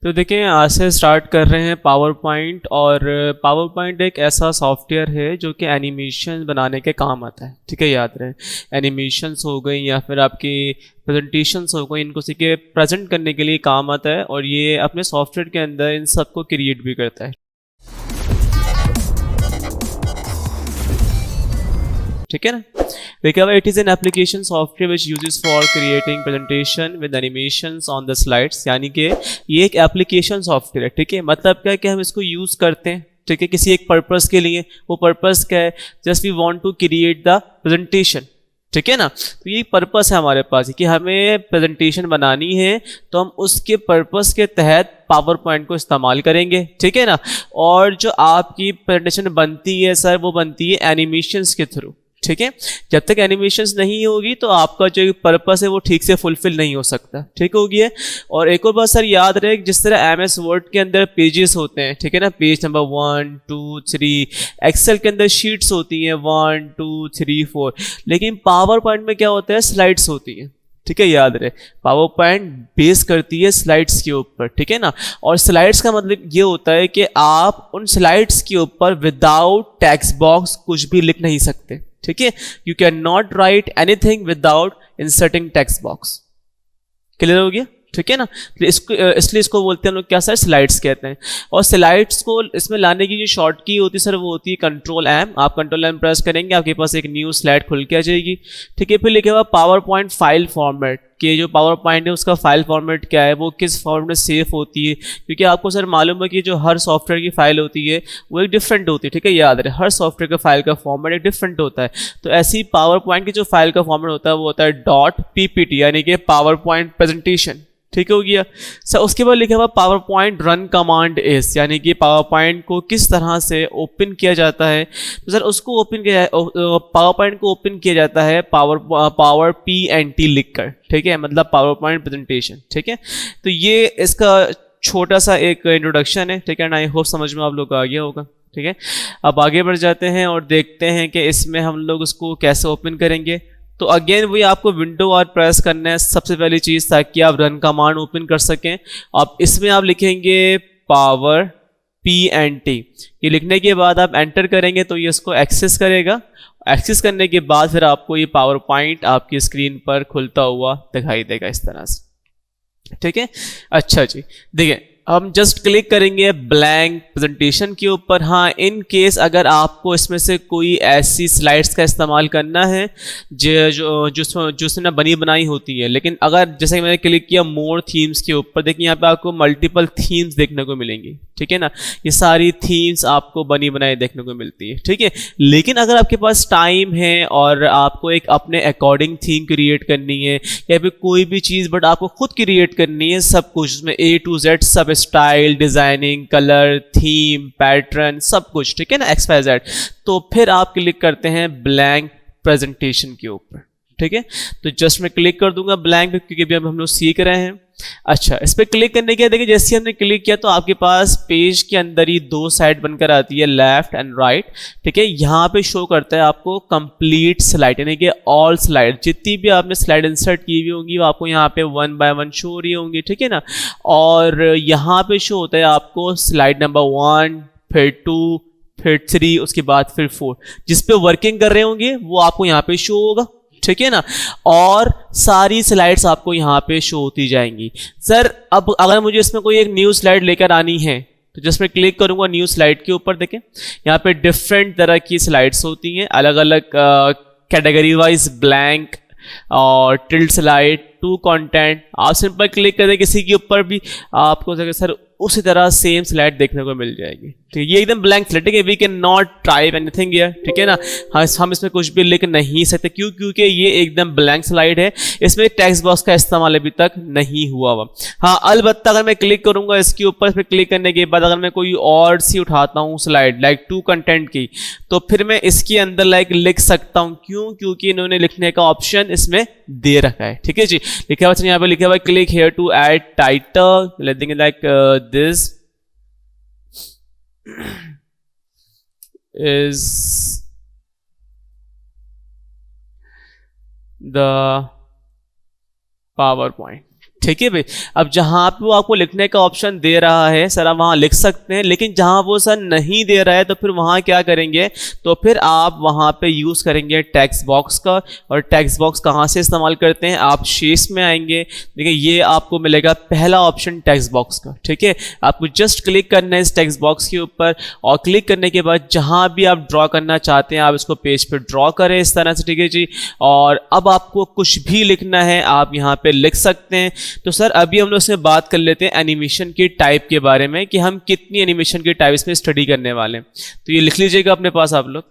तो देखिए आज से स्टार्ट कर रहे हैं पावर पॉइंट। और पावर पॉइंट एक ऐसा सॉफ्टवेयर है जो कि एनिमेशन बनाने के काम आता है। ठीक है, याद रहे, एनिमेशंस हो गई या फिर आपकी प्रेजेंटेशंस हो गई, इनको सीखे प्रेजेंट करने के लिए काम आता है और ये अपने सॉफ्टवेयर के अंदर इन सबको क्रिएट भी करता है। ठीक है ना। देखिए it is an application software which uses for creating presentation with animations on the slides. यानी कि ये एक एप्लीकेशन सॉफ्टवेयर है। ठीक है, मतलब क्या है कि हम इसको यूज़ करते हैं, ठीक है, किसी एक पर्पस के लिए। वो पर्पस क्या है? Just we want to create the presentation. ठीक है ना। तो ये पर्पस है हमारे पास कि हमें प्रेजेंटेशन बनानी है, तो हम उसके पर्पस के तहत पावर पॉइंट को इस्तेमाल करेंगे। ठीक है ना। और जो आपकी प्रेजेंटेशन बनती है सर, वो बनती है एनिमेशंस के थ्रू। ठीक है, जब तक एनिमेशंस नहीं होगी तो आपका जो पर्पस है वो ठीक से फुलफिल नहीं हो सकता। ठीक हो गया। और एक और बात सर याद रहे, जिस तरह एमएस वर्ड के अंदर पेजेस होते हैं, ठीक है ना, पेज नंबर 1 2 3, एक्सेल के अंदर शीट्स होती हैं 1 2 3 4, लेकिन पावर पॉइंट में क्या होता है? स्लाइड्स होती हैं। ठीक है, याद रहे, पावर पॉइंट बेस करती है स्लाइड्स के ऊपर। ठीक है ना। और स्लाइड्स का मतलब ये होता है कि आप उन स्लाइड्स के ऊपर विदाउट टेक्स्ट बॉक्स कुछ भी लिख नहीं सकते। ठीक है, you can not right anything without inserting text box. Clear हो गया? ठीक है ना। तो इसलिए इसको बोलते हैं हम लोग क्या सर? स्लाइड्स कहते हैं। और स्लाइड्स को इसमें लाने की जो शॉर्ट की होती है सर, वो होती है कंट्रोल एम। आप कंट्रोल एम प्रेस करेंगे, आपके पास एक न्यू स्लाइड खुल के आ जाएगी। ठीक है, फिर लिखा हुआ पावर पॉइंट फाइल फॉर्मेट, कि जो पावर पॉइंट है उसका फाइल फॉर्मेट क्या है, वो किस फॉर्मेट में सेव होती है। क्योंकि आपको सर मालूम है कि जो हर सॉफ्टवेयर की फाइल होती है वो एक डिफरेंट होती है। ठीक है, याद रहे, हर सॉफ्टवेयर का फाइल का फॉर्मेट एक डिफरेंट होता है। तो ऐसी पावर पॉइंट की जो फाइल का फॉर्मेट होता है वो होता है डॉट पीपीटी, यानी कि पावर पॉइंट प्रेजेंटेशन। ठीक हो गया सर। उसके बाद लिखा हुआ पावर पॉइंट रन कमांड इस, यानी कि पावर पॉइंट को किस तरह से ओपन किया जाता है। तो सर उसको ओपन किया, पावर पॉइंट को ओपन किया जाता है पावर PNT लिखकर। ठीक है, मतलब पावर पॉइंट प्रेजेंटेशन। ठीक है, तो ये इसका छोटा सा एक इंट्रोडक्शन है। ठीक है ना, आई होप समझ में आप लोग आ गया होगा। ठीक है, अब आगे बढ़ जाते हैं और देखते हैं कि इसमें हम लोग उसको कैसे ओपन करेंगे। तो अगेन वही आपको विंडो और प्रेस करना है सबसे पहली चीज, ताकि आप रन कमांड ओपन कर सकें। अब इसमें आप लिखेंगे पावर PNT। ये लिखने के बाद आप एंटर करेंगे तो ये इसको एक्सेस करेगा। एक्सेस करने के बाद फिर आपको ये पावर पॉइंट आपकी स्क्रीन पर खुलता हुआ दिखाई देगा इस तरह से। ठीक है, अच्छा जी। देखिए हम जस्ट क्लिक करेंगे ब्लैंक प्रेजेंटेशन के ऊपर। हाँ, इन केस अगर आपको इसमें से कोई ऐसी स्लाइड्स का इस्तेमाल करना है जो उसने बनी बनाई होती है, लेकिन अगर जैसे कि मैंने क्लिक किया मोर थीम्स के ऊपर, देखिए यहाँ पे आपको मल्टीपल थीम्स देखने को मिलेंगी। ठीक है ना, ये सारी थीम्स आपको बनी बनाई देखने को मिलती है। ठीक है, लेकिन अगर आपके पास टाइम है और आपको एक अपने अकॉर्डिंग थीम क्रिएट करनी है, या फिर कोई भी चीज़ बट आपको खुद क्रिएट करनी है सब कुछ, उसमें A to Z सब, style, designing, colour, theme, pattern, सब कुछ, ठीक है ना, XYZ, तो फिर आप क्लिक करते हैं ब्लैंक प्रेजेंटेशन के ऊपर। ठीक है, तो जस्ट मैं क्लिक कर दूंगा ब्लैंक पे, क्योंकि अभी हम लोग सीख रहे हैं। अच्छा, इस पर क्लिक करने के बाद देखिए जैसे हमने क्लिक किया तो आपके पास पेज के अंदर ही दो साइड बनकर आती है, लेफ्ट एंड राइट। ठीक है, यहाँ पे शो करता है आपको कंप्लीट स्लाइड, यानी कि ऑल स्लाइड, जितनी भी आपने स्लाइड इंसर्ट की हुई होंगी वो आपको यहाँ पे 1 by 1 शो हो रही होंगी। ठीक है ना, और यहाँ पे शो होता है आपको स्लाइड नंबर 1, फिर 2, फिर 3, उसके बाद फिर 4, जिस पे वर्किंग कर रहे होंगे वो आपको यहाँ पे शो होगा। ठीक है ना, और सारी स्लाइड्स आपको यहाँ पे शो होती जाएंगी। सर अब अगर मुझे इसमें कोई एक न्यू स्लाइड लेकर आनी है तो जस्ट मैं क्लिक करूंगा न्यू स्लाइड के ऊपर। देखें यहाँ पे डिफरेंट तरह की स्लाइड्स होती हैं, अलग अलग कैटेगरी वाइज, ब्लैंक और टिल्ड स्लाइड, टू कंटेंट। आप सिंपल क्लिक करें किसी के ऊपर भी आपको सर उसी तरह सेम स्लाइड देखने को मिल जाएगी। ठीक है, ये एकदम ब्लैंक स्लाइड है, we can not type anything here. ठीक है ना, हम इसमें कुछ भी लिख नहीं सकते। क्यों? क्योंकि ये एकदम ब्लैंक स्लाइड है, इसमें टेक्स्ट बॉक्स का इस्तेमाल अभी तक नहीं हुआ हुआ। हाँ, अलबत्ता अगर मैं क्लिक करूंगा इसके ऊपर, फिर क्लिक करने के बाद अगर मैं कोई और सी उठाता हूँ स्लाइड लाइक टू कंटेंट की, तो फिर मैं इसके अंदर लाइक लिख सकता हूँ। क्यों? क्योंकि इन्होंने लिखने का ऑप्शन इसमें दे रखा है। ठीक है जी, लिखा हुआ यहाँ पे लिखा हुआ click here to add title, like this is the PowerPoint। ठीक है भाई। अब जहां पे वो आपको लिखने का ऑप्शन दे रहा है सर, आप वहां लिख सकते हैं, लेकिन जहां वो सर नहीं दे रहा है तो फिर वहां क्या करेंगे, तो फिर आप वहां पे यूज करेंगे टेक्स्ट बॉक्स का। और टेक्स्ट बॉक्स कहां से इस्तेमाल करते हैं, आप शेष में आएंगे, देखिए ये आपको मिलेगा पहला ऑप्शन टेक्स्ट बॉक्स का। ठीक है, आपको जस्ट क्लिक करना है इस टेक्स्ट बॉक्स के ऊपर, और क्लिक करने के बाद जहां भी आप ड्रॉ करना चाहते हैं आप इसको पेज पे ड्रॉ करें इस तरह से। ठीक है जी, और अब आपको कुछ भी लिखना है आप यहाँ पे लिख सकते हैं। तो सर अभी हम लोग इसमें बात कर लेते हैं एनिमेशन की टाइप के बारे में, कि हम कितनी एनिमेशन की टाइप्स में स्टडी करने वाले हैं। तो ये लिख लीजिएगा अपने पास आप लोग।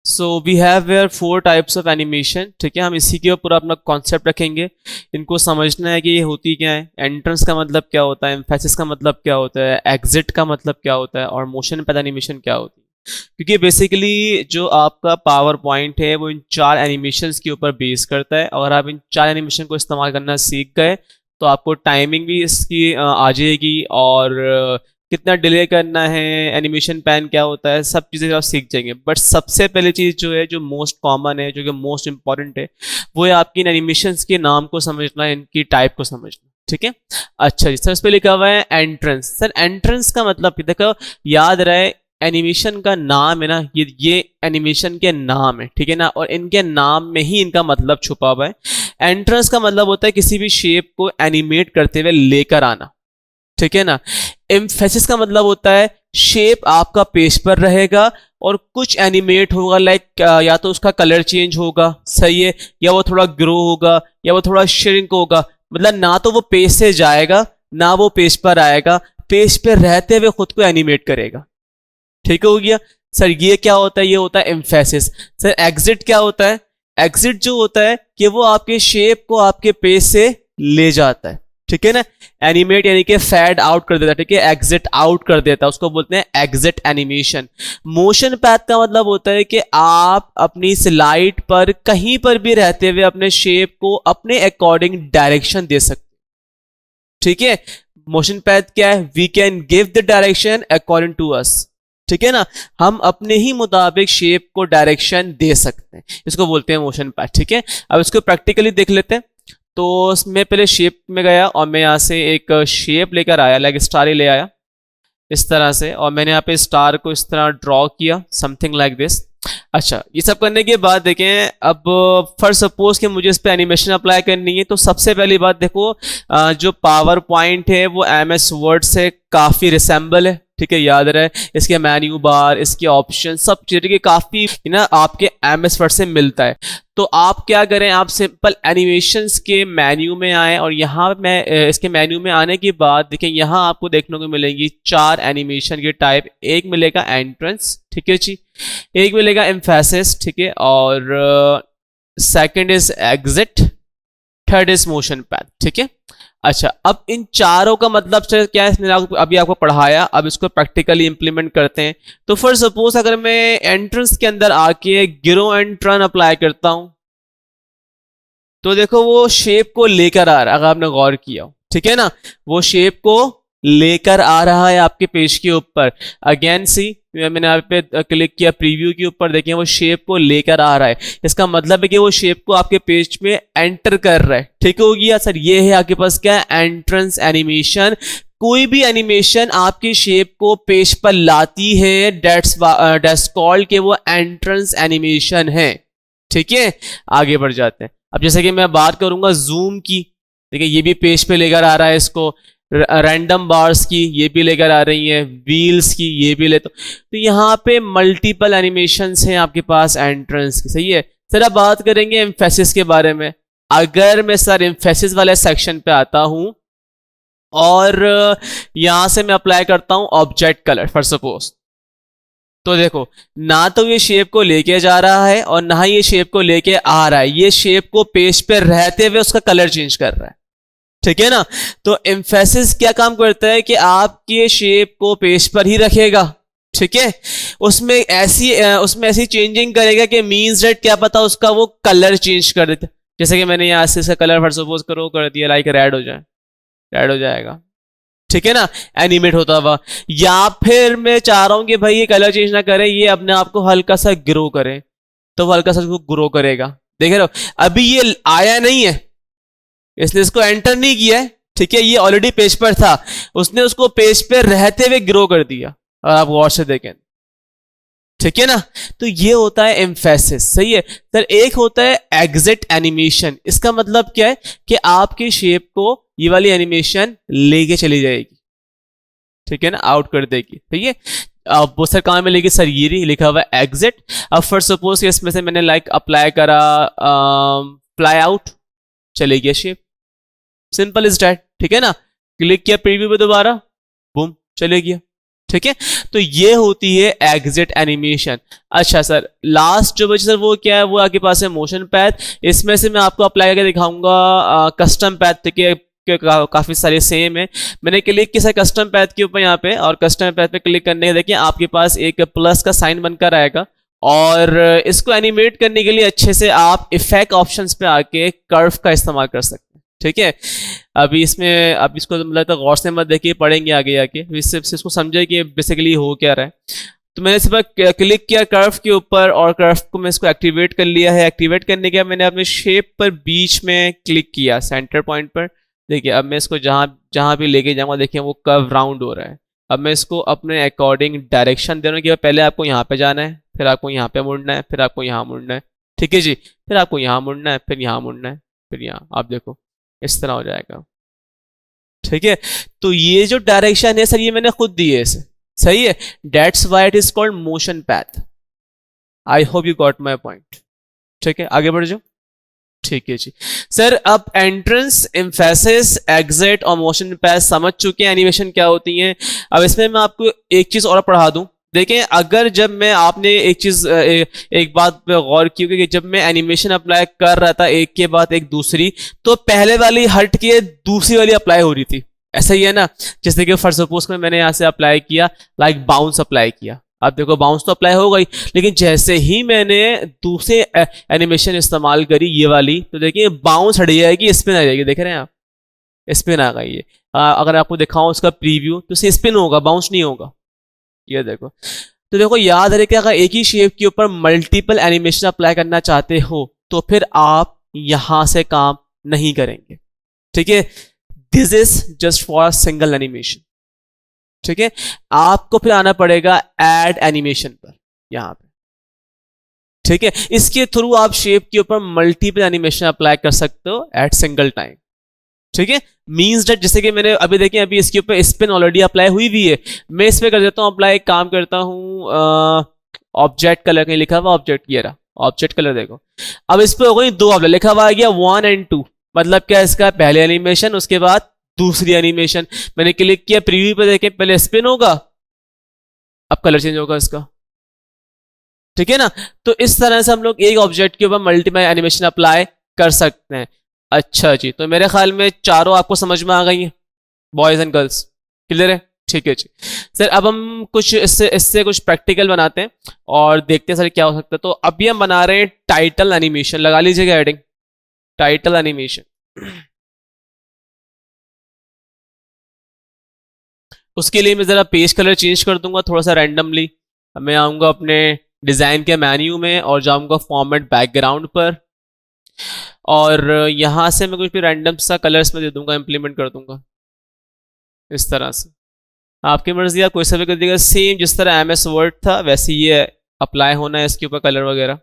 So we have where 4 types of animation. ठीक है, हम इसी के ऊपर अपना कॉन्सेप्ट रखेंगे। इनको समझना है कि ये होती क्या है, एंट्रेंस का मतलब क्या होता है, एम्फेसिस का मतलब क्या होता है, एग्जिट का मतलब क्या होता है, और मोशन पैद एनिमेशन क्या होती है। क्योंकि बेसिकली जो आपका पावर पॉइंट है वो इन 4 एनिमेशंस के ऊपर बेस करता है। अगर आप इन 4 एनिमेशन को इस्तेमाल करना सीख गए तो आपको टाइमिंग भी इसकी आ जाएगी, और कितना डिले करना है, एनिमेशन पैन क्या होता है, सब चीज़ें आप सीख जाएंगे। बट सबसे पहली चीज़ जो है, जो मोस्ट कॉमन है, जो कि मोस्ट इंपॉर्टेंट है, वो है आपकी इन एनिमेशंस के नाम को समझना, इनकी टाइप को समझना। ठीक है, अच्छा जी। सर इस पे लिखा हुआ है एंट्रेंस। सर एंट्रेंस का मतलब देखो, याद रहे एनिमेशन का नाम है ना, ये एनिमेशन के नाम है, ठीक है ना, और इनके नाम में ही इनका मतलब छुपा हुआ है। एंट्रेंस का मतलब होता है किसी भी शेप को एनिमेट करते हुए लेकर आना। ठीक है ना। एम्फेसिस का मतलब होता है शेप आपका पेज पर रहेगा और कुछ एनिमेट होगा, लाइक या तो उसका कलर चेंज होगा, सही है, या वो थोड़ा ग्रो होगा, या वो थोड़ा श्रिंक होगा। मतलब ना तो वो पेज से जाएगा ना वो पेज पर आएगा, पेज पर रहते हुए खुद को एनिमेट करेगा। ठीक हो गया सर, ये क्या होता है, ये होता है एम्फेसिस। सर एग्जिट क्या होता है, एग्जिट जो होता है कि वो आपके शेप को आपके पेज से ले जाता है। ठीक है ना, एनिमेट यानी कि फैड आउट कर देता है। ठीक है, एग्जिट आउट कर देता है, उसको बोलते हैं एग्जिट एनिमेशन। मोशन पैथ का मतलब होता है कि आप अपनी स्लाइड पर कहीं पर भी रहते हुए अपने शेप को अपने अकॉर्डिंग डायरेक्शन दे सकते। ठीक है, मोशन पैथ क्या है, we can give the direction according to us. ठीक है ना, हम अपने ही मुताबिक शेप को डायरेक्शन दे सकते हैं, इसको बोलते हैं मोशन पैथ। ठीक है, अब इसको प्रैक्टिकली देख लेते हैं। तो मैं पहले शेप में गया और मैं यहाँ से एक शेप लेकर आया, लाइक स्टार ही ले आया इस तरह से, और मैंने यहाँ पे स्टार को इस तरह ड्रॉ किया, समथिंग लाइक दिस। अच्छा, ये सब करने के बाद देखें, अब फॉर सपोज कि मुझे इस पे एनिमेशन अप्लाई करनी है, तो सबसे पहली बात देखो, जो पावर पॉइंट है वो MS वर्ड से काफ़ी रिसेंबल है। ठीक है, याद रहे, इसके मेन्यू बार, इसके ऑप्शन, सब चीज़ें काफ़ी ना आपके MS वर्ड से मिलता है। तो आप क्या करें, आप सिंपल एनिमेशंस के मेन्यू में आए, और यहाँ मैं इसके मेन्यू में आने के बाद देखें, यहाँ आपको देखने को मिलेंगी 4 एनिमेशन के टाइप। एक मिलेगा एंट्रेंस, ठीक है जी, एक मिलेगा एम्फेसिस, ठीक है, और second is exit, third is motion path. ठीक है, अच्छा, अब इन चारों का मतलब क्या है, अभी आपको पढ़ाया, अब इसको प्रैक्टिकली इंप्लीमेंट करते हैं। तो फॉर सपोज अगर मैं एंट्रेंस के अंदर आके गिरो एंड टर्न अप्लाई करता हूं, तो देखो वो शेप को लेकर आ रहा है, अगर आपने गौर किया हो। ठीक है ना, वो शेप को लेकर आ रहा है आपके पेज के ऊपर। अगेन सी, मैंने यहाँ पे क्लिक किया प्रीव्यू के ऊपर, देखें वो शेप को लेकर आ रहा है, इसका मतलब है कि वो शेप को आपके पेज में एंटर कर रहा है। ठीक हो गया सर, ये है आपके पास क्या है, एंट्रेंस एनिमेशन। कोई भी एनिमेशन आपकी शेप को पेज पर लाती है, दैट्स कॉल्ड कि वो एंट्रेंस एनिमेशन है। ठीक है, आगे बढ़ जाते हैं। अब जैसे कि मैं बात करूंगा जूम की, देखिए ये भी पेज पे लेकर आ रहा है इसको, रैंडम बार्स की ये भी लेकर आ रही हैं, व्हील्स की ये भी लेते, तो यहाँ पे मल्टीपल एनिमेशंस हैं आपके पास एंट्रेंस की। सही है सर, अब बात करेंगे एम्फेसिस के बारे में। अगर मैं सर एम्फेसिस वाले सेक्शन पे आता हूं और यहां से मैं अप्लाई करता हूं ऑब्जेक्ट कलर फॉर सपोज, तो देखो ना तो ये शेप को लेके जा रहा है और ना ये शेप को लेके आ रहा है, ये शेप को पेज पे रहते हुए उसका कलर चेंज कर रहा है। ठीक है ना, तो एम्फेसिस क्या काम करता है कि आपके शेप को पेज पर ही रखेगा। ठीक है, उसमें ऐसी चेंजिंग करेगा कि मींस दैट क्या पता उसका वो कलर चेंज कर देता। जैसे कि मैंने यहाँ से इसका कलर फॉर सपोज करो कर दिया लाइक रेड हो जाए, रेड हो जाएगा, ठीक है ना, एनिमेट होता हुआ। या फिर मैं चाह रहा हूं कि भाई ये कलर चेंज ना करे, ये अपने आप को हल्का सा ग्रो करे, तो वो हल्का सा उसको ग्रो करेगा। देख रहे हो, अभी ये आया नहीं है, इसने इसको एंटर नहीं किया है, ठीक है, ये ऑलरेडी पेज पर था, उसने उसको पेज पे रहते हुए ग्रो कर दिया। और आप गौर से देखें, ठीक है ना, तो ये होता है एम्फेसिस, सही है सर। एक होता है एग्जिट एनिमेशन, इसका मतलब क्या है कि आपकी शेप को ये वाली एनिमेशन लेके चली जाएगी, ठीक है ना, आउट कर देगी, ठीक है। अब वो सर कहां में लेगी सर, ये रही लिखा हुआ एग्जिट। अब फॉर सपोज इसमें से मैंने लाइक अप्लाई करा फ्लाई आउट, चले गया शेप, सिंपल इज डैट, ठीक है ना। क्लिक किया प्रीव्यू पे दोबारा, बूम, चले गया, ठीक है। तो ये होती है एग्जिट एनिमेशन। अच्छा सर, लास्ट जो बची सर वो क्या है, वो आपके पास है मोशन पैथ। इसमें से मैं आपको अप्लाई करके दिखाऊंगा कस्टम पैथ, ठीक है, काफी सारे सेम है। मैंने क्लिक किया कस्टम पैथ के ऊपर यहाँ पे, और कस्टम पैथ पे क्लिक करने के देखिए आपके पास एक प्लस का साइन बनकर आएगा। और इसको एनिमेट करने के लिए अच्छे से आप इफेक्ट ऑप्शंस पे आके कर्व का इस्तेमाल कर सकते हैं, ठीक है। अभी इसमें अब इसको मतलब तो गौर से मत देखिए, पढ़ेंगे आगे आके, इससे इसको समझे कि बेसिकली हो क्या रहा है। तो मैंने सिर्फ क्लिक किया कर्व के ऊपर, और कर्व को मैं इसको एक्टिवेट कर लिया है। एक्टिवेट करने के बाद मैंने अपने शेप पर बीच में क्लिक किया सेंटर पॉइंट पर। देखिए अब मैं इसको जहां जहां भी लेके जाऊंगा, देखिए वो कर्व राउंड हो रहा है। अब मैं इसको अपने अकॉर्डिंग डायरेक्शन दे रहा हूँ कि पहले आपको यहाँ पे जाना है, फिर आपको यहाँ पे मुड़ना है, फिर आपको यहाँ मुड़ना है, ठीक है जी, फिर आपको यहाँ मुड़ना है, फिर यहाँ मुड़ना है, फिर यहाँ, आप देखो इस तरह हो जाएगा, ठीक है। तो ये जो डायरेक्शन है सर, ये मैंने खुद दी है इसे, सही है, that's why it is called motion path. I hope you got my point, ठीक है, आगे बढ़ जाओ, ठीक है जी। सर अब एंट्रेंस, एम्फेसिस, एग्जिट और मोशन पैथ समझ चुके हैं एनिमेशन क्या होती हैं। अब इसमें मैं आपको एक चीज और पढ़ा दूं। देखें, अगर जब मैं आपने एक चीज एक बात पे गौर की कि जब मैं एनिमेशन अप्लाई कर रहा था एक के बाद एक दूसरी, तो पहले वाली हट के दूसरी वाली अप्लाई हो रही थी, ऐसा ही है ना। जैसे कि फॉर सपोज में मैंने यहाँ से अप्लाई किया लाइक बाउंस अप्लाई किया, आप देखो बाउंस तो अप्लाई हो गई, लेकिन जैसे ही मैंने दूसरे एनिमेशन इस्तेमाल करी ये वाली, तो देखिए बाउंस हट जाएगी, स्पिन आ जाएगी, देख रहे हैं आप, स्पिन आ गई है। अगर आपको दिखाऊं उसका प्रीव्यू, तो स्पिन होगा, बाउंस नहीं होगा, ये देखो। तो देखो याद रहे कि अगर एक ही शेप के ऊपर मल्टीपल एनिमेशन अप्लाई करना चाहते हो, तो फिर आप यहां से काम नहीं करेंगे, ठीक है। This is just for single animation, ठीक है। आपको फिर आना पड़ेगा ऐड एनिमेशन पर यहां पे, ठीक है। इसके थ्रू आप शेप के ऊपर मल्टीपल एनिमेशन अप्लाई कर सकते हो एट सिंगल टाइम, ठीक है। मीन्स डेट, जैसे कि मैंने अभी देखें, अभी इसके ऊपर स्पिन ऑलरेडी अप्लाई हुई भी है, मैं इस पे कर देता हूं अप्लाई, काम करता हूं ऑब्जेक्ट कलर, कहीं लिखा हुआ ऑब्जेक्ट, ये रहा ऑब्जेक्ट कलर, देखो अब इस पे हो गई दो ऑब्जेक्ट, लिखा हुआ आ गया 1 और 2, मतलब क्या इसका पहले एनिमेशन उसके बाद दूसरी एनिमेशन। मैंने क्लिक किया प्रीव्यू पे, देखें पहले स्पिन होगा, अब कलर चेंज होगा इसका, ठीक है ना। तो इस तरह से हम लोग एक ऑब्जेक्ट के ऊपर मल्टीपल एनिमेशन अप्लाई कर सकते हैं। अच्छा जी, तो मेरे ख्याल में चारों आपको समझ में आ गई हैं, बॉयज एंड गर्ल्स, क्लियर है, ठीक है जी। सर अब हम कुछ इससे इससे कुछ प्रैक्टिकल बनाते हैं और देखते हैं सर क्या हो सकता है। तो अभी हम बना रहे हैं टाइटल एनिमेशन, लगा लीजिएगा हेडिंग टाइटल एनिमेशन। उसके लिए मैं जरा पेज कलर चेंज कर दूंगा थोड़ा सा रैंडमली। मैं आऊंगा अपने डिजाइन के मेन्यू में और जाऊंगा फॉर्मेट बैकग्राउंड पर, और यहां से मैं कुछ भी रैंडम सा कलर्स में दे दूंगा, इंप्लीमेंट कर दूंगा इस तरह से। आपकी मर्जी, आप कोई सा भी कर दीजिएगा, सेम जिस तरह एमएस वर्ड था वैसे ये अप्लाई होना है इसके ऊपर कलर वगैरह।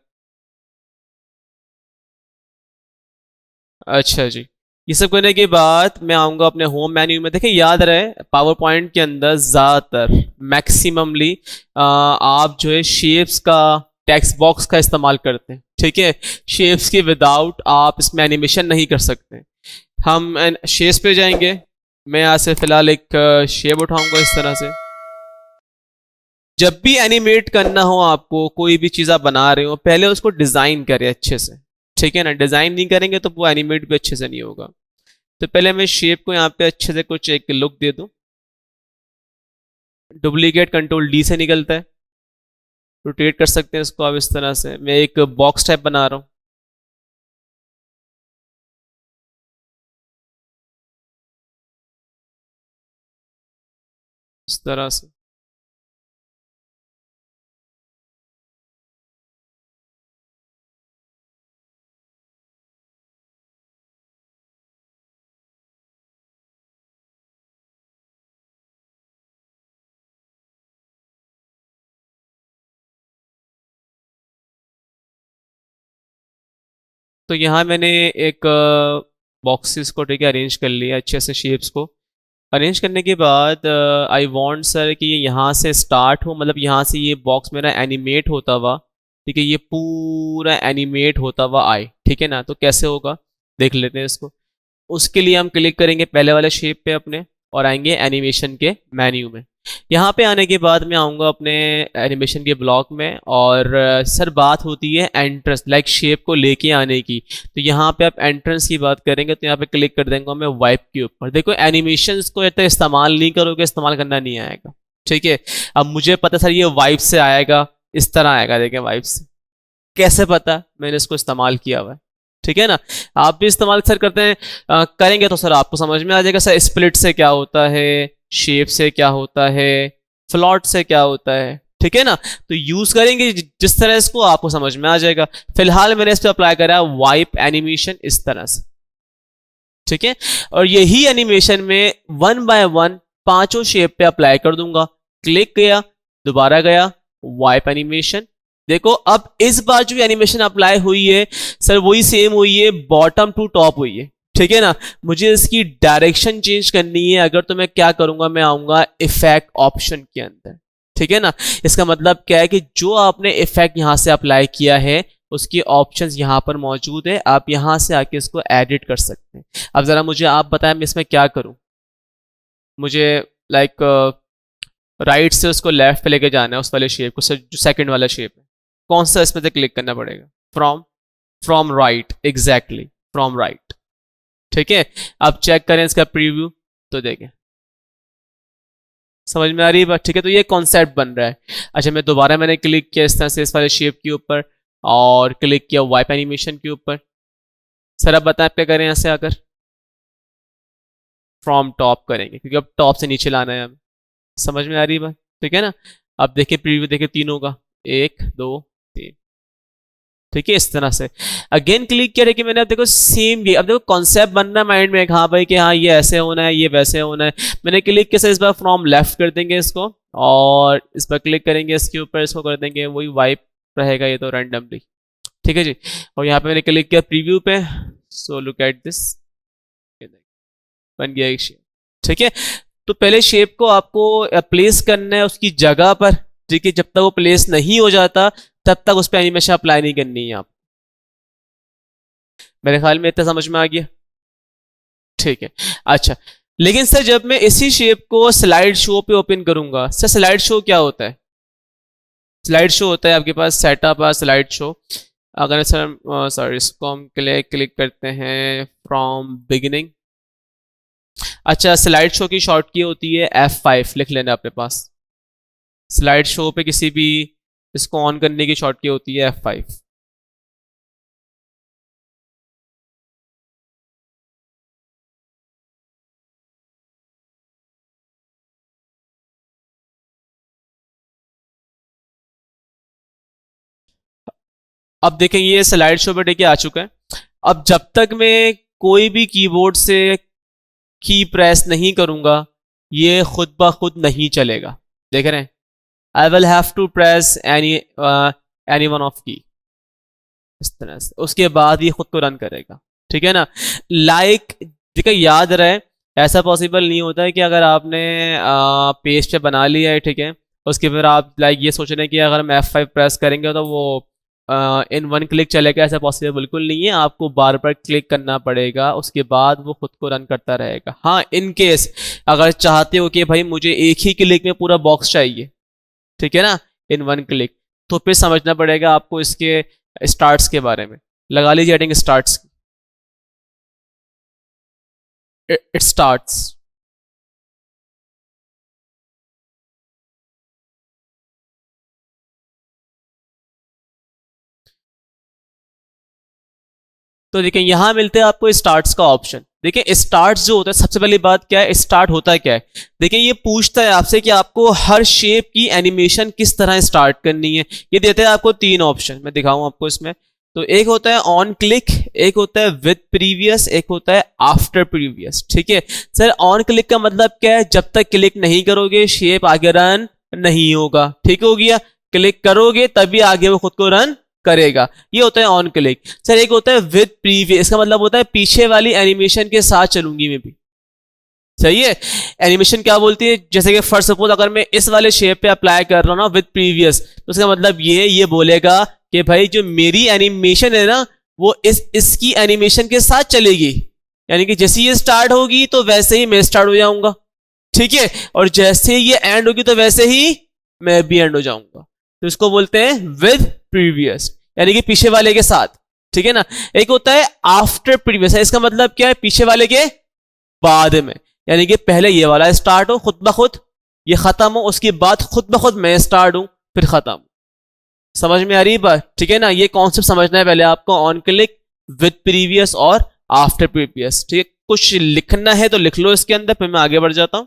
अच्छा जी, ये सब करने के बाद मैं आऊंगा अपने होम मेन्यू में। देखिए याद रहे, पावर पॉइंट के अंदर ज़्यादातर मैक्सिममली आप जो है शेप्स का टेक्स्ट बॉक्स का इस्तेमाल करते हैं, ठीक है। शेप्स के विदाउट आप इसमें एनिमेशन नहीं कर सकते। हम शेप्स पे जाएंगे, मैं यहाँ से फिलहाल एक शेप उठाऊंगा इस तरह से। जब भी एनिमेट करना हो आपको, कोई भी चीज़ आप बना रहे हो, पहले उसको डिज़ाइन करें अच्छे से, ठीक है ना। डिज़ाइन नहीं करेंगे तो वो एनिमेट भी अच्छे से नहीं होगा। तो पहले मैं शेप को यहाँ पे अच्छे से कुछ एक लुक दे दूँ। डुप्लीकेट कंट्रोल डी से निकलता है, रोटेट कर सकते हैं इसको आप इस तरह से। मैं एक बॉक्स टाइप बना रहा हूँ, इस तरह से। तो यहाँ मैंने एक बॉक्सेस को ठीक है अरेंज कर लिया अच्छे से, शेप्स को अरेंज करने के बाद आई वांट सर कि ये यहाँ से स्टार्ट हो, मतलब यहाँ से ये बॉक्स मेरा एनिमेट होता हुआ, ठीक है, ये पूरा एनिमेट होता हुआ आए, ठीक है ना। तो कैसे होगा देख लेते हैं इसको। उसके लिए हम क्लिक करेंगे पहले वाले शेप पे अपने और आएंगे एनिमेशन के मेन्यू में। यहाँ पे आने के बाद मैं आऊँगा अपने एनिमेशन के ब्लॉक में और सर बात होती है एंट्रेंस लाइक शेप को लेके आने की। तो यहाँ पे आप एंट्रेंस की बात करेंगे तो यहाँ पे क्लिक कर देंगे मैं वाइप के ऊपर। देखो एनिमेशंस को इतना इस्तेमाल नहीं करोगे, इस्तेमाल करना नहीं आएगा, ठीक है। अब मुझे पता सर ये वाइप से आएगा, इस तरह आएगा, देखें वाइप से कैसे पता, मैंने इसको इस्तेमाल किया हुआ है, ठीक है ना। आप भी इस्तेमाल सर करते हैं करेंगे तो सर आपको समझ में आ जाएगा सर स्प्लिट से क्या होता है, शेप से क्या होता है, फ्लॉट से क्या होता है, ठीक है ना। तो यूज करेंगे जिस तरह इसको आपको समझ में आ जाएगा। फिलहाल मैंने इस पर अप्लाई करा वाइप एनिमेशन इस तरह से, ठीक है। और यही एनिमेशन में वन बाय वन पांचों शेप पे अप्लाई कर दूंगा। क्लिक किया, दोबारा गया, वाइप एनिमेशन। देखो अब इस बार जो एनिमेशन अप्लाई हुई है सर वही सेम हुई है, बॉटम टू टॉप हुई है, ठीक है ना। मुझे इसकी डायरेक्शन चेंज करनी है अगर, तो मैं क्या करूंगा, मैं आऊंगा इफेक्ट ऑप्शन के अंदर, ठीक है ना। इसका मतलब क्या है कि जो आपने इफेक्ट यहां से अप्लाई किया है उसके ऑप्शंस यहां पर मौजूद है, आप यहां से आके इसको एडिट कर सकते हैं। अब जरा मुझे आप बताएं मैं इसमें क्या करूं। मुझे लाइक राइट से उसको लेफ्ट पे लेके जाना है उस वाले शेप को, जो सेकंड वाला शेप है, कौन सा इसमें से क्लिक करना पड़ेगा, from, from right, exactly from right, ठीक है। अब चेक करें इसका प्रीव्यू तो देखें, समझ में आ रही है बात, ठीक है। तो ये कॉन्सेप्ट बन रहा है। अच्छा मैं दोबारा मैंने क्लिक किया इस तरह से इस वाले शेप के ऊपर और क्लिक किया वाइप एनिमेशन के ऊपर। सर अब बताएं क्या करें, यहाँ से आकर फ्रॉम टॉप करेंगे क्योंकि अब टॉप से नीचे लाना है हमें, समझ में आ रही है बात, ठीक है ना। अब देखिए प्रीव्यू देखिए तीनों का, एक दो तीन, ठीक है। इस तरह से अगेन क्लिक किया कि मैंने, अब देखो सेम ये, अब देखो कॉन्सेप्ट बन रहा है माइंड में, हाँ भाई कि हाँ ये ऐसे होना है ये वैसे होना है। मैंने क्लिक किया इस बार फ्रॉम लेफ्ट कर देंगे इसको और इस पर क्लिक करेंगे इसके ऊपर, इसको कर देंगे वही वाइप रहेगा ये तो रैंडमली, ठीक है जी। और यहाँ पे मैंने क्लिक किया प्रीव्यू पे, सो लुक एट दिस, बन गया एक शेप, ठीक है। तो पहले शेप को आपको प्लेस करना है उसकी जगह पर, ठीक है। जब तक वो प्लेस नहीं हो जाता तब तक उस पर एनिमेशन अप्लाई नहीं करनी है आप, मेरे ख्याल में इतना समझ में आ गया, ठीक है। अच्छा लेकिन सर जब मैं इसी शेप को स्लाइड शो पे ओपन करूंगा, सर स्लाइड शो क्या होता है, स्लाइड शो होता है आपके पास सेटअप है स्लाइड शो। अगर सर सॉरी इसको हम क्लिक क्लिक करते हैं फ्रॉम बिगिनिंग। अच्छा स्लाइड शो की शॉर्ट की होती है F5, लिख लेना अपने पास। स्लाइड शो पे किसी भी इसको ऑन करने की शॉर्ट की होती है F5। अब देखें ये स्लाइड शो पे देखिए आ चुका है। अब जब तक मैं कोई भी कीबोर्ड से की प्रेस नहीं करूंगा ये खुद ब खुद नहीं चलेगा, देख रहे हैं। I will have to press any one of key, इस तरह से उसके बाद ये खुद को रन करेगा, ठीक है ना। लाइक देखिए याद रहे ऐसा पॉसिबल नहीं होता है कि अगर आपने पेज पे बना लिया है, ठीक है, उसके फिर आप लाइक ये सोच रहे हैं कि अगर हम F5 प्रेस करेंगे तो वो इन वन क्लिक चलेगा, ऐसा पॉसिबल बिल्कुल नहीं है। आपको बार बार क्लिक करना पड़ेगा उसके बाद वो खुद को रन करता रहेगा। हाँ इन केस अगर चाहते हो कि भाई मुझे एक ही क्लिक में पूरा बॉक्स चाहिए, ठीक है ना, इन वन क्लिक, तो फिर समझना पड़ेगा आपको इसके स्टार्ट्स के बारे में। लगा लीजिए हेडिंग स्टार्ट्स, इट स्टार्ट्स। तो देखिए यहां मिलते हैं आपको स्टार्ट्स का ऑप्शन, देखिए स्टार्ट जो होता है, सबसे पहली बात क्या है, स्टार्ट होता है क्या है। देखिए ये पूछता है आपसे कि आपको हर शेप की एनिमेशन किस तरह स्टार्ट करनी है। ये देते हैं आपको तीन ऑप्शन, मैं दिखाऊं आपको इसमें। तो एक होता है ऑन क्लिक, एक होता है विद प्रीवियस, एक होता है आफ्टर प्रीवियस। ठीक है सर, ऑन क्लिक का मतलब क्या है, जब तक क्लिक नहीं करोगे शेप आगे रन नहीं होगा। ठीक हो गया, क्लिक करोगे तभी आगे वो खुद को रन करेगा, ये होता है ऑन क्लिक। सर एक होता है विद प्रीवियस, इसका मतलब होता है पीछे वाली एनिमेशन के साथ चलूंगी मैं भी। सही है, एनिमेशन क्या बोलती है, जैसे कि फर्स्ट सपोज अगर मैं इस वाले शेप पे अप्लाई कर रहा हूं ना विद प्रीवियस, तो उसका मतलब ये बोलेगा कि भाई जो मेरी एनिमेशन है ना वो इसकी एनिमेशन के साथ चलेगी। यानी कि जैसे ये स्टार्ट होगी तो वैसे ही मैं स्टार्ट हो जाऊंगा। ठीक है, और जैसे ही ये एंड होगी तो वैसे ही मैं भी एंड हो जाऊंगा। तो इसको बोलते हैं विद प्रीवियस, यानी कि पीछे वाले के साथ। ठीक है ना। एक होता है आफ्टर प्रीवियस, इसका मतलब क्या है, पीछे वाले के बाद में। यानी कि पहले ये वाला स्टार्ट हो खुद ब खुद, ये खत्म हो, उसके बाद खुद ब खुद मैं स्टार्ट हूं, फिर खत्म। समझ में आ रही बात। ठीक है ना, ये कॉन्सेप्ट समझना है पहले आपको, ऑन क्लिक, विद प्रीवियस और आफ्टर प्रीवियस। ठीक है, कुछ लिखना है तो लिख लो इसके अंदर, फिर मैं आगे बढ़ जाता हूं।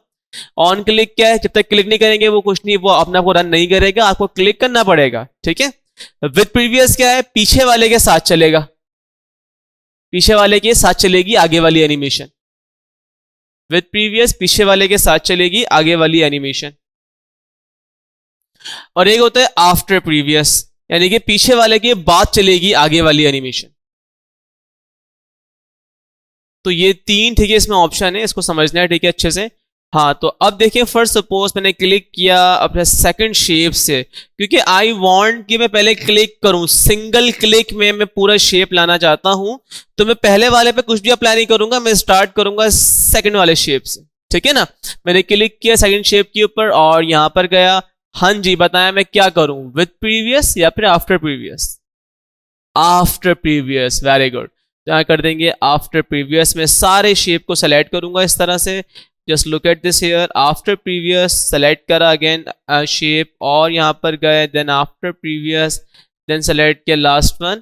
ऑन क्लिक क्या है, जब तक क्लिक नहीं करेंगे वो कुछ नहीं, वो अपने आप को रन नहीं करेगा, आपको क्लिक करना पड़ेगा। ठीक है। विद प्रीवियस क्या है, पीछे वाले के साथ चलेगा, पीछे वाले के साथ चलेगी आगे वाली एनिमेशन। विद प्रीवियस पीछे वाले के साथ चलेगी आगे वाली एनिमेशन। और एक होता है आफ्टर प्रीवियस, यानी कि पीछे वाले के बाद चलेगी आगे वाली एनिमेशन। तो ये तीन, ठीक है, इसमें ऑप्शन है, इसको समझना है ठीक है अच्छे से। हाँ तो अब देखिए, फर्स्ट सपोज मैंने क्लिक किया अपने सेकंड शेप से, क्योंकि आई वांट कि मैं पहले क्लिक करूं, सिंगल क्लिक में मैं पूरा शेप लाना चाहता हूं, तो मैं पहले वाले पे कुछ भी अप्लाई नहीं करूंगा, मैं स्टार्ट करूंगा सेकंड वाले शेप से। ठीक है ना, मैंने क्लिक किया सेकंड शेप के ऊपर और यहां पर गया। हाँ जी, बताया मैं क्या करूं, विद प्रीवियस या फिर after previous. After previous, very good. तो यहाँ कर देंगे आफ्टर प्रीवियस में सारे शेप को सेलेक्ट करूंगा इस तरह से। Just look at this here, after previous select करा अगेन शेप और यहाँ पर गए, then after previous, then select किया last one,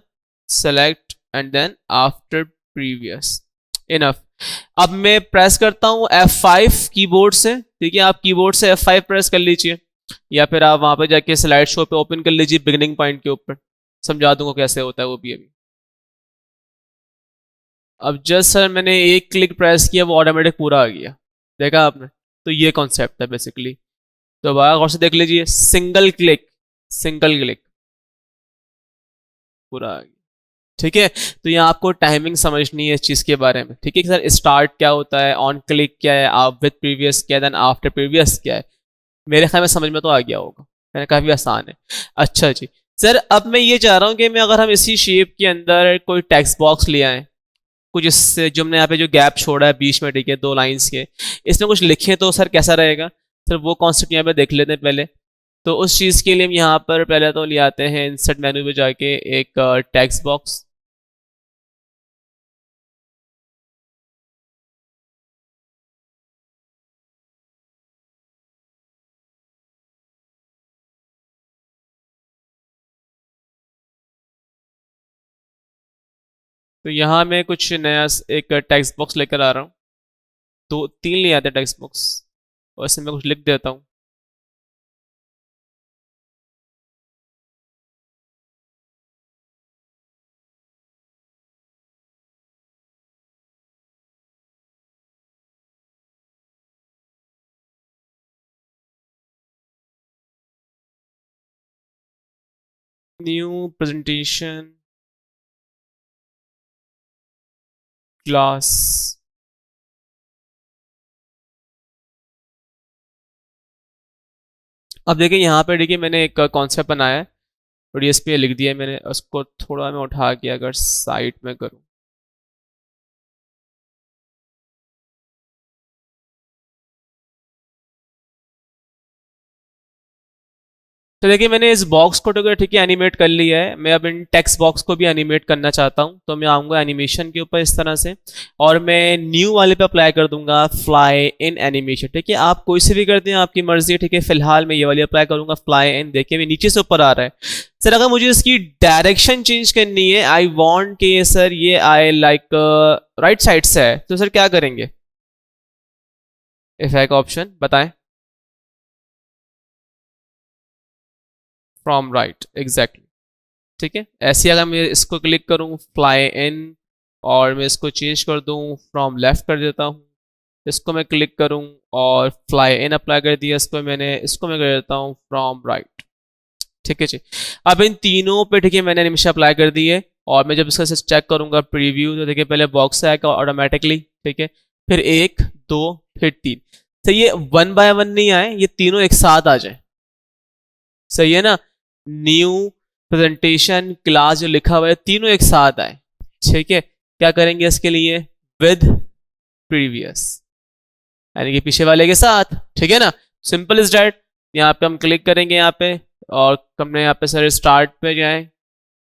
select and then after previous. Enough. अब मैं प्रेस करता हूँ F5 कीबोर्ड से। ठीक है, आप कीबोर्ड से F5 प्रेस कर लीजिए, या फिर आप वहां पर जाके स्लाइड शो पे ओपन कर लीजिए बिगिनिंग पॉइंट के ऊपर, समझा दूंगा कैसे होता है वो भी अभी। अब जस्ट सर मैंने एक क्लिक प्रेस किया, वो ऑटोमेटिक पूरा आ गया, देखा आपने। तो ये कॉन्सेप्ट है बेसिकली। तो अब और से देख लीजिए, सिंगल क्लिक, सिंगल क्लिक, पूरा आ गया। ठीक है, तो यहाँ आपको टाइमिंग समझनी है इस चीज़ के बारे में। ठीक है सर, स्टार्ट क्या होता है, ऑन क्लिक क्या है, आप विद प्रीवियस क्या है, देन आफ्टर प्रीवियस क्या है। मेरे ख्याल में समझ में तो आ गया होगा, है ना, काफ़ी आसान है। अच्छा जी सर, अब मैं ये चाह रहा हूँ कि मैं अगर हम इसी शेप के अंदर कोई टेक्स्ट बॉक्स ले आए, कुछ इससे जो हमने यहाँ पे जो गैप छोड़ा है बीच में, ठीक है, दो लाइंस के, इसमें कुछ लिखे तो सर कैसा रहेगा। सर वो कॉन्सेप्ट यहाँ पे देख लेते हैं पहले। तो उस चीज़ के लिए हम यहाँ पर पहले तो ले आते हैं इंसर्ट मेन्यू पे जाके एक टेक्स्ट बॉक्स। तो यहाँ मैं कुछ नया एक टेक्स्ट बॉक्स लेकर आ रहा हूँ, दो तीन ले आते हैं टेक्स्ट बॉक्स, और इसमें मैं कुछ लिख देता हूँ। New presentation class. अब देखिए यहाँ पे, देखिए मैंने एक कॉन्सेप्ट बनाया है और ये इस पे लिख दिया है मैंने, उसको थोड़ा मैं उठा के अगर साइड में करूँ, तो देखिए मैंने इस बॉक्स को तो ठीक है एनिमेट कर लिया है, मैं अब इन टेक्स्ट बॉक्स को भी एनिमेट करना चाहता हूँ, तो मैं आऊँगा एनिमेशन के ऊपर इस तरह से, और मैं न्यू वाले पे अप्लाई कर दूंगा फ्लाई इन एनिमेशन। ठीक है, आप कोई से भी कर दें, आपकी मर्जी है। ठीक है, फिलहाल मैं ये वाली अप्लाई करूंगा फ्लाई इन। देखिए मैं नीचे से ऊपर आ रहा है। सर अगर मुझे इसकी डायरेक्शन चेंज करनी है, आई वॉन्ट कि सर ये आए लाइक राइट साइड से है, तो सर क्या करेंगे? इफेक्ट ऑप्शन बताएं। From right, exactly. ठीक है, ऐसे अगर मैं इसको क्लिक करूं फ्लाई इन और मैं इसको चेंज कर दूं फ्रॉम लेफ्ट कर देता हूं, इसको मैं क्लिक करूं और फ्लाई इन अप्लाई कर दिया, इसको मैं कर देता हूं फ्रॉम राइट। ठीक है जी, अब इन तीनों पे ठीक है मैंने एनिमेशन अप्लाई कर दी है, और मैं जब इसका चेक करूंगा प्रीव्यू, तो देखिए पहले बॉक्स आएगा ऑटोमेटिकली। ठीक है, फिर 1 2 फिर 3। तो ये 1 बाय 1 नहीं आए, ये तीनों एक साथ आ जाए। सही है ना? न्यू प्रेजेंटेशन क्लास जो लिखा हुआ है तीनों एक साथ आए। ठीक है, क्या करेंगे इसके लिए? विद प्रीवियस, यानी कि पीछे वाले के साथ। ठीक है ना, सिंपल इज डैट। यहाँ पे हम क्लिक करेंगे यहाँ पे, और हमने यहाँ पे सर स्टार्ट पे जाए,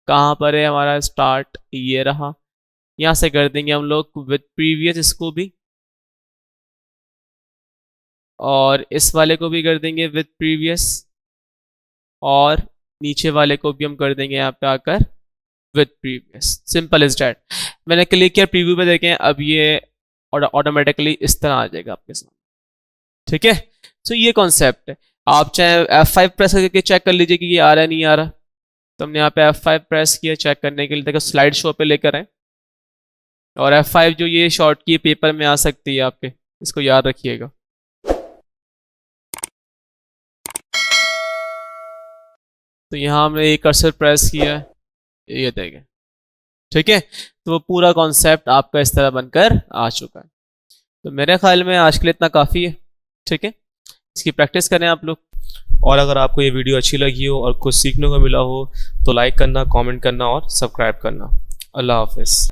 कहाँ पर है हमारा स्टार्ट? ये रहा। यहाँ से कर देंगे हम लोग विद प्रीवियस इसको भी, और इस वाले को भी कर देंगे विद प्रीवियस, और नीचे वाले को भी हम कर देंगे यहाँ पे आकर with previous. Simple is that. मैंने क्लिक किया प्रीव्यू पे, देखें अब ये ऑटोमेटिकली इस तरह आ जाएगा आपके सामने। ठीक है, तो ये कॉन्सेप्ट है। आप चाहे F5 प्रेस करके चेक कर लीजिए कि ये आ रहा है नहीं आ रहा। तो हमने यहाँ पे F5 प्रेस किया चेक करने के लिए, देखो स्लाइड शो पे लेकर आए, और F5 जो ये शॉर्ट की पेपर में आ सकती है आपके, इसको याद रखिएगा। तो यहाँ हमने एक कर्सर प्रेस किया, ये देखें। ठीक है, तो वो पूरा कॉन्सेप्ट आपका इस तरह बनकर आ चुका है। तो मेरे ख्याल में आज के लिए इतना काफ़ी है। ठीक है, इसकी प्रैक्टिस करें आप लोग। और अगर आपको ये वीडियो अच्छी लगी हो और कुछ सीखने को मिला हो तो लाइक करना, कमेंट करना और सब्सक्राइब करना। अल्लाह हाफिज़।